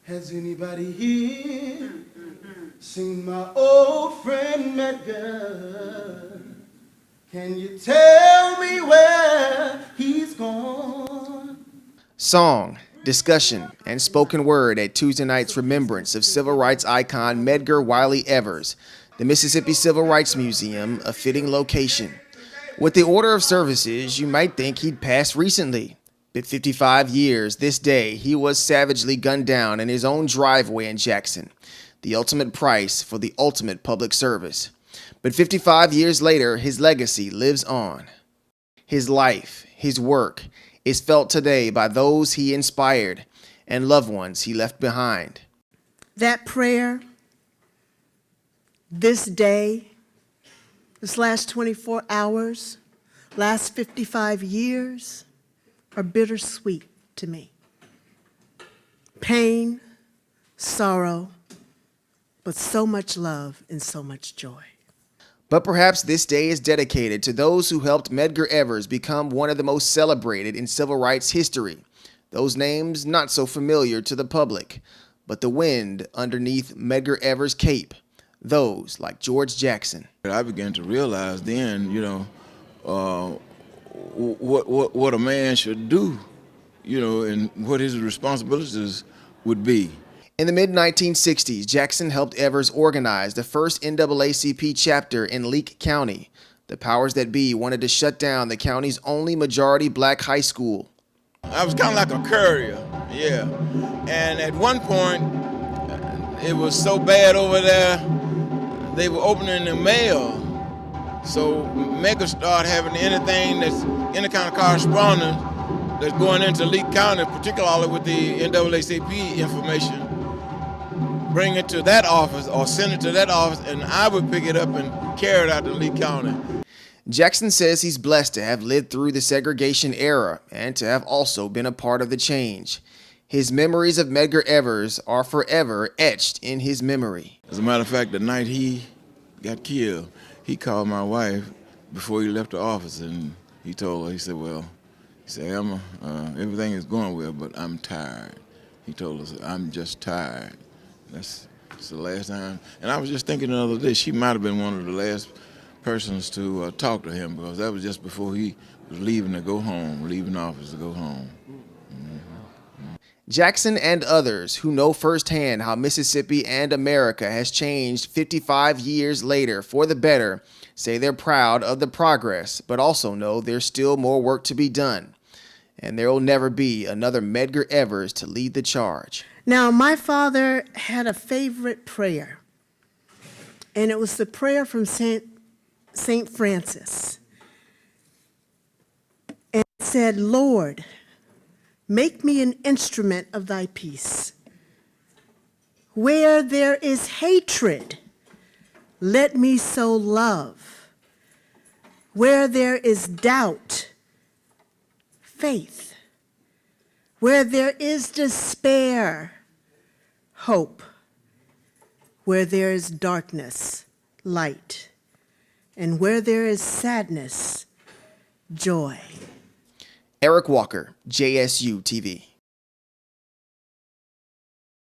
Has anybody here seen my old friend Medgar? Can you tell me where he's gone? Song, discussion, and spoken word at Tuesday night's remembrance of civil rights icon Medgar Evers, the Mississippi Civil Rights Museum, a fitting location. With the order of services, you might think he'd passed recently. But 55 years this day, he was savagely gunned down in his own driveway in Jackson, the ultimate price for the ultimate public service. But 55 years later, his legacy lives on. His life, his work, is felt today by those he inspired and loved ones he left behind. That prayer, this day, this last 24 hours, last 55 years, are bittersweet to me. Pain, sorrow, but so much love and so much joy. But perhaps this day is dedicated to those who helped Medgar Evers become one of the most celebrated in civil rights history. Those names not so familiar to the public, but the wind underneath Medgar Evers' cape, those like George Jackson. I began to realize then, what a man should do, and what his responsibilities would be. In the mid-1960s, Jackson helped Evers organize the first NAACP chapter in Leake County. The powers that be wanted to shut down the county's only majority black high school. I was kind of like a courier, yeah. And at one point, it was so bad over there, they were opening the mail. So Medgar started having anything that's any kind of correspondence that's going into Leake County, particularly with the NAACP information, bring it to that office or send it to that office, and I would pick it up and carry it out to Leake County. Jackson says he's blessed to have lived through the segregation era and to have also been a part of the change. His memories of Medgar Evers are forever etched in his memory. As a matter of fact, the night he got killed, he called my wife before he left the office, and he told her, he said, Emma, everything is going well, but I'm tired. He told us, I'm just tired. That's the last time. And I was just thinking the other day, she might have been one of the last persons to talk to him, because that was just before he was leaving to go home, leaving office to go home. Jackson and others who know firsthand how Mississippi and America has changed 55 years later for the better say they're proud of the progress, but also know there's still more work to be done. And there will never be another Medgar Evers to lead the charge. Now, my father had a favorite prayer, and it was the prayer from Saint Francis. And it said, Lord, make me an instrument of thy peace. Where there is hatred, let me sow love. Where there is doubt, faith. Where there is despair, hope. Where there is darkness, light. And where there is sadness, joy. Eric Walker, JSU-TV.